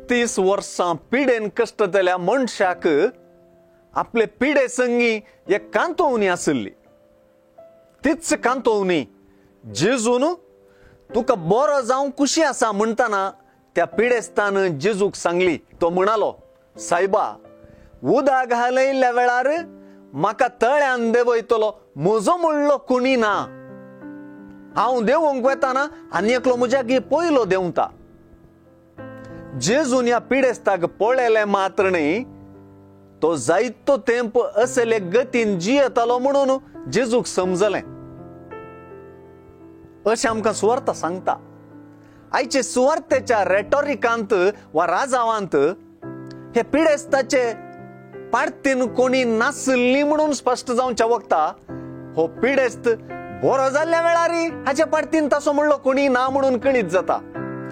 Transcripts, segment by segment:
तीस वर्सां पिडेन कष्टतल्या मनशाक आपले पिडे संगी एक कांतोवणी आसली. तीच कांतोवणी जेजून तुका बरो जावं कुशी आसा म्हणटाना त्या पिडेस्तान जेजूक सांगली. तो म्हणालो, सायबा, उदक घालयल्ल्या वेळार म्हाका तळ्यान देंवयतलो म्हजो म्हणलो कोणी ना. हांव देंवोंक वेताना आनी एकलो म्हज्या पयलो देंवता. जेजून ह्या पिडेस्ताक पळयले मात्र न्ही, तो जायतो तेंप असले गतीन जियेतालो म्हणून जेजूक समजलें. अशें आमकां सुवार्ता सांगता. आयचे सुवार्तेच्या रेटॉरिकांत वा राजावांत हे पिडेस्ताचे पार्टीन कोणी नासली म्हणून स्पश्ट जावच्या वक्ता हो पिडेस्त बरो जाल्ल्या वेळारी हाचे पार्टीन तसो म्हणलो कोणी ना म्हणून कळीत जाता.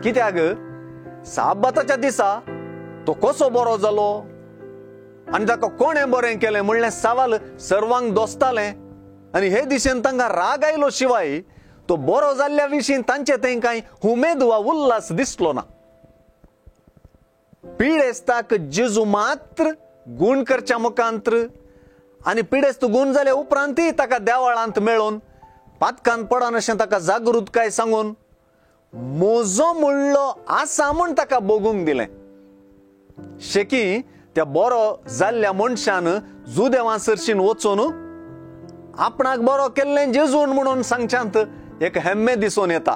कित्याक साबाताच्या दिसा तो कसो बरो जालो आनी ताका कोणें बरें केलें म्हणलें सवाल सर्वांक दोस्तालें. आनी हे दिशेन तांकां राग आयलो शिवाय तो बरो जाल्ल्या विशीं तांचे थंय कांय उमेद वा उल्हास दिसलो ना. पिडेस्ताक जेजू मात्र गुण करच्या मुखांत्र आनी पिडेस्त गुण जाले उपरांतय ताका देवाळांत मेळोवन पातकान पडन अशें ताका जागृतकाय सांगून म्हजो म्हणलो आसा म्हूण ताका बोगूंक दिलें. शेकी त्या बरो जाल्ल्या मनशान जुदेवा सरशीन वचून आपणाक बरो केल्लें जेजून म्हणून सांगच्यांत एक हेम्मे दिसून येता.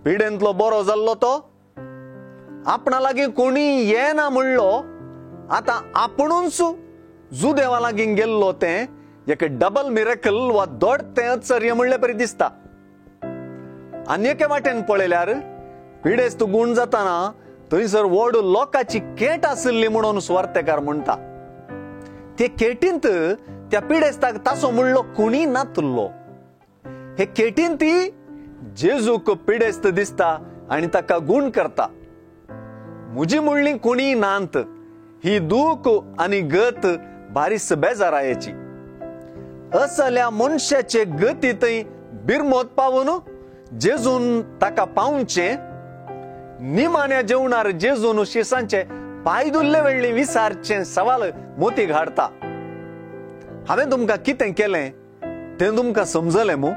पिडेंतलो बरो जाल्लो तो आपणा लागीं कोणी येना म्हणलो आतां आपुणूच जुदेवा लागीं गेल्लो तें एक डबल मिरेकल वा दोडतें आश्चर्य म्हणले परी दिसता. आनी एके वाटेन पळयल्यार पिडेस्त गुण जाताना थंयसर व्हड लोकांची केट आसली म्हणून सुवार्तेकार म्हणटा. ते केटींत त्या पिडेस्ताक तासो म्हणलो कोणी नातलो. हे केटीन ती जेजूक पिडेस्त दिसता आनी ताका गुण करता. म्हजी म्हणली कोणी नांत ही दूख आनी गत बारीस बेजारायेची. असल्या मनशाचे गती थंय बिरमोत पावून जेजून ताका पावचे निमाण्या जेवणार जेजून शिसांचे पाय धुल्ले वेळी विचारचे सवाल मोती घाडता. हांवें तुमकां कितें केलें तें तुमकां समजलें मू?